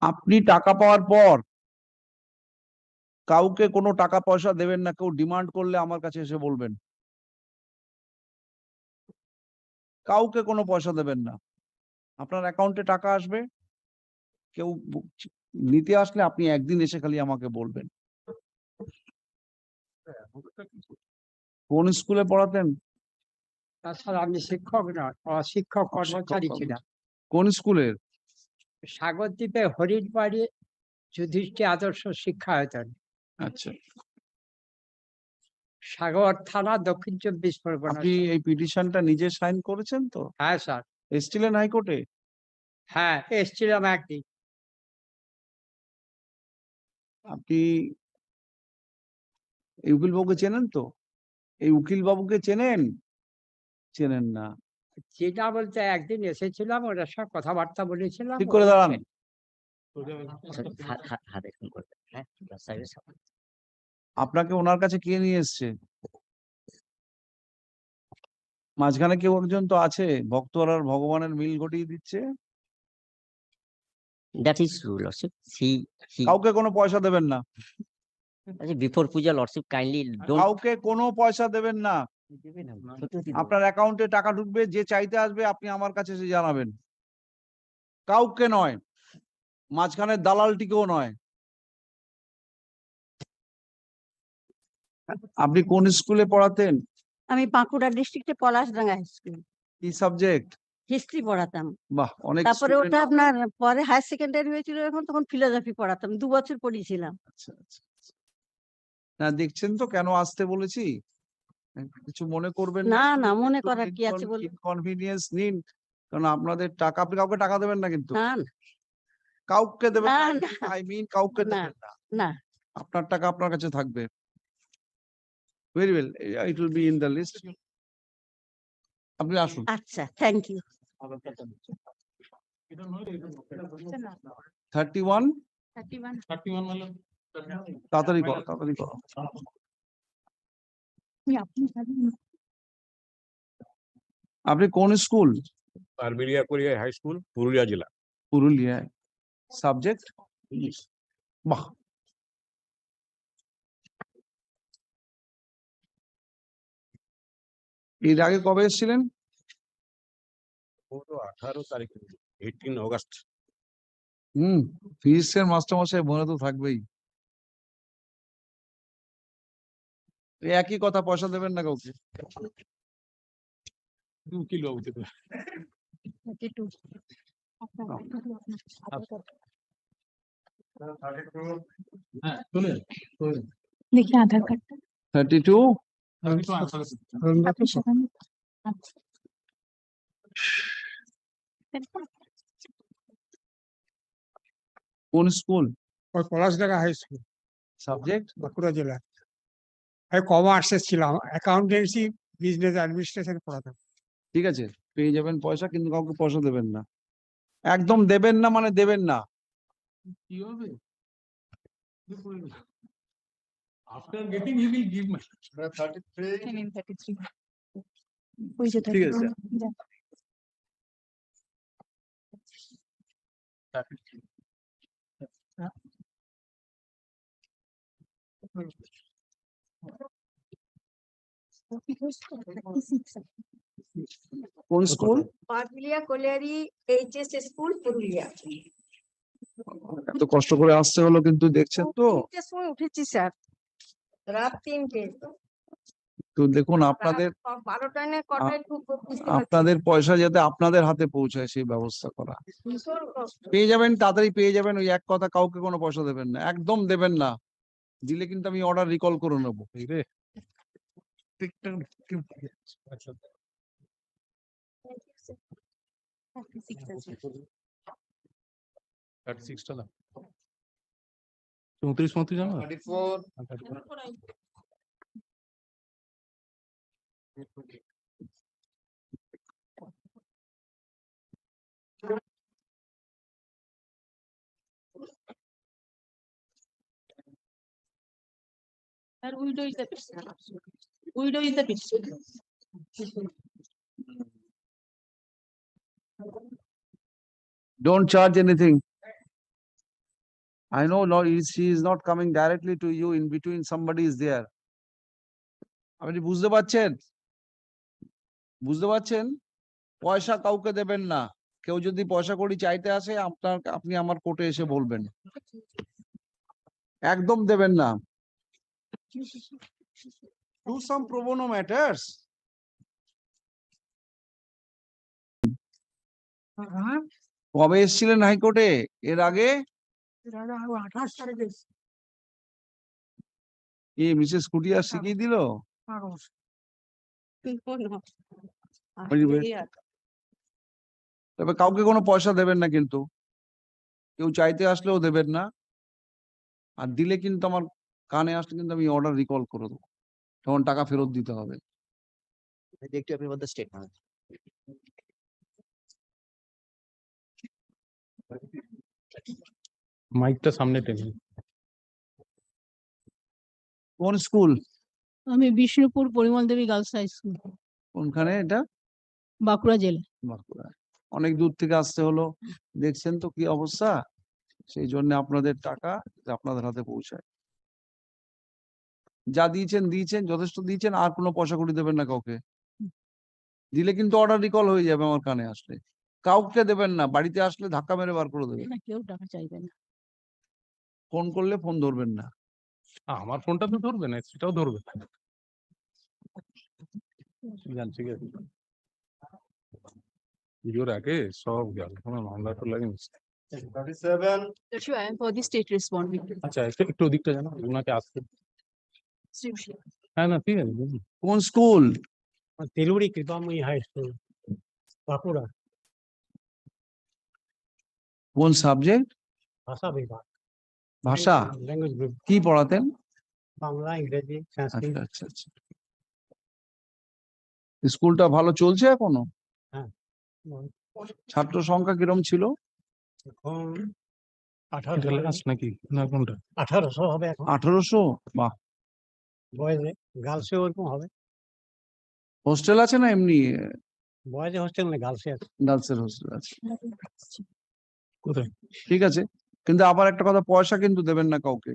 আপনি টাকা পাওয়ার পর কাউকে কোনো টাকা পয়সা দেবেন না। কেউ ডিমান্ড করলে আমার কাছে এসে বলবেন। কাউকে কোনো পয়সা দেবেন না। আপনার অ্যাকাউন্টে টাকা আসবে, কেউ নিতে আসলে আপনি একদিন এসে খালি আমাকে বলবেন। কোন স্কুলে পড়াতেন? তাছাড়া আমি শিক্ষক না, শিক্ষক কর্মচারী ছিলাম। কোন স্কুলের? সাগরদ্বীপে হরিণবাড়ি যুধিষ্ঠির আদর্শ শিক্ষায়তন। আচ্ছা, সাগর থানা, দক্ষিণ 24 পরগনা। আপনি এই পিটিশনটা নিজে সাইন করেছেন তো? হ্যাঁ স্যার। এসেছিলেন হাইকোর্টে? হ্যাঁ, এসেছিলাম একদিন। আপনি এই উকিল বাবুকে চেনেন তো? এই উকিল বাবুকে চেনেন? চেনেন না? যেটা বলতে একদিন এসেছিলাম, ওরা সব কথাবার্তা বলেছিলাম। ঠিক করে দাঁড়ান। আপনাকে ওনার কাছে কে নিয়ে এসছে? মাঝখানে কেউ একজন তো আছে, ভক্ত আর ভগবানের মিল ঘটিয়ে দিচ্ছে। That is true, Lordship. কাউকে কোনো পয়সা দেবেন না। Before puja, Lordship, kindly don't. কাউকে কোনো পয়সা দেবেন না। আপনার অ্যাকাউন্টে টাকা ঢুকবে, যে চাইতে আসবে আপনি আমার কাছে এসে জানাবেন। কাউকে নয়, মাঝখানে দালালটিকেও নয়। আপনি কোন স্কুলে পড়াতেন? আমি বাঁকুড়া ডিস্ট্রিক্টে পলাশডাঙ্গা স্কুল কি সাবজেক্ট? হিস্ট্রি পড়াতাম। বাহ, অনেক। তারপরে ওটা আপনার পরে হায়ার সেকেন্ডারি হয়েছিল, এখন তখন ফিলোসফি পড়াতাম, 2 বছর পড়িয়েছিলাম। আচ্ছা আচ্ছা, না দেখছেন তো কেন আসতে বলেছি? কিছু মনে করবেন না না, মনে করার কি আছে বলুন। ইনকনভিনিয়েন্স নিন, কারণ আপনাদের টাকা, আপনি কাউকে টাকা দেবেন না কিন্তু। না না কাউকে দেবেন না, না, আই মিন কাউকে না দেবেন না। না। আপনার টাকা আপনার কাছে থাকবে। Very well, it will be in the list. আপনি আসুন। আচ্ছা, থ্যাংক ইউ। 31 তাড়াতাড়ি করো, তাড়াতাড়ি করো। আপনি কোন school? Arberia Koria high school, Purulia জেলা। পুরুলিয়ায়। সাবজেক্ট? বাহ, এর আগে কবে এসেছিলেন? 18 তারিখ, 18 অগস্ট। ফিজিক্সের মাস্টারমশাই মনে তো থাকবেই। একই কথা, পয়সা দেবেন না কাউকে। উকিল বাবু থেকে। দেখি আধার কার্ডটা। 32 কোন school? Palashdanga high school, subject? Bankura জেলা। আমি কমার্সে ছিলাম, অ্যাকাউন্টেন্সি, বিজনেস অ্যাডমিনিস্ট্রেশন পড়াতাম। ঠিক আছে, পেয়ে যাবেন পয়সা, কিন্তু কাউকে পয়সা দেবেন না। একদম দেবেন না, মানে দেবেন না। কি হবে? After getting, he will give money. 33. ওই যে ঠিক আছে। কোন school? Patulia colliery HS school, Purulia. এত কষ্ট করে আসতে হলো, কিন্তু দেখছেন তো 3টের সময় উঠেছি স্যার, রাত 3টে। তো দেখুন, আপনাদের 12টায় না কটায় ঢুকবো বুঝতে পারছি না। আপনাদের পয়সা যাতে আপনাদের হাতে পৌঁছায় সেই ব্যবস্থা করা। ভীষণ কষ্ট। পেয়ে যাবেন, তাড়াতাড়ি পেয়ে যাবেন। ওই এক কথা, কাউকে কোনো পয়সা দেবেন না, একদম দেবেন না। দিলে কিন্তু আমি অর্ডার রিকল করে নেবো। Sir, widow is the picture. Widow is the picture. Don't charge anything. I know she is not coming directly to you, in between somebody is there. আপনি বুঝতে পারছেন? বুঝতে পারছেন? পয়সা কাউকে দেবেন না। কেউ যদি পয়সা কড়ি চাইতে আসে আপনি আমার কোর্টে এসে বলবেন। একদম দেবেন না। Do some pro bono matters. কবে এসেছিলেন হাইকোর্টে এর আগে? 28 তারিখে কি মিসেস কুটিয়া শিখিয়ে দিল? তবে কাউকে কোনো পয়সা দেবেন না কিন্তু, কেউ চাইতে আসলেও দেবেন না, আর দিলে কিন্তু আমার কানে আসলে কিন্তু আমি অর্ডার রিকল করে দেবো, তখন টাকা ফেরত দিতে হবে। একটু আপনি বলতে স্টেটমেন্ট মাইকটা সামনে টেনে। কোন স্কুল? আমি বিষ্ণুপুর পরিমল দেবী গার্লস হাই স্কুল, কোনখানে এটা? বাঁকুড়া জেলা। বাঁকুড়ায়। অনেক দূর থেকে আসতে হলো, দেখছেন তো কি অবস্থা, সেই জন্য আপনাদের টাকা আপনাদের হাতে পৌঁছায়। যা দিয়েছেন দিয়েছেন, যথেষ্ট দিয়েছেন, আর কোনো পয়সা কড়ি দেবেন না কাউকে। দিলে কিন্তু অর্ডার রিকল হয়ে যাবে আমার কানে আসলে। কাউকে দেবেন না, বাড়িতে আসলে ধাক্কা মেরে বার করে দেবেন। না, কেউ টাকা চাইবে না। ফোন করলে ফোন ধরবেন না। আমার ফোনটা তো ধরবে না, সেটাও ধরবে না। জানছি কি ভিডিওর আগে সব গেল, কোনো মামলা তো লাগে না। I am for the state responding. আচ্ছা একটু ওদিকটা জানো, ওনাকে আসতে। হ্যাঁ না ঠিক আছে। কোন স্কুল? তেলুরি কৃপাময়ী হাই স্কুল, বাঁকুড়া, কোন সাবজেক্ট? ভাষা বিভাগ, ভাষা ল্যাঙ্গুয়েজ গ্রুপ, কি পড়াতেন? বাংলা, ইংরেজি, সংস্কৃত। আচ্ছা আচ্ছা আচ্ছা। স্কুলটা ভালো চলছে এখনো? হ্যাঁ। ছাত্র সংখ্যা কিরম ছিল? এখন এটা 1800 লাস্ট নাকি না কোনটা? 1800 হবে এখন 1800? বাহ। বয়েজে, গার্লসে ওরকম হবে। হোস্টেল আছে না এমনি বয়েজে হোস্টেল না, গার্লসে আছে। গার্লসের হোস্টেল আছে? কোথায়? ঠিক আছে, কিন্তু আবার একটা কথা, পয়সা কিন্তু দেবেন না কাউকে।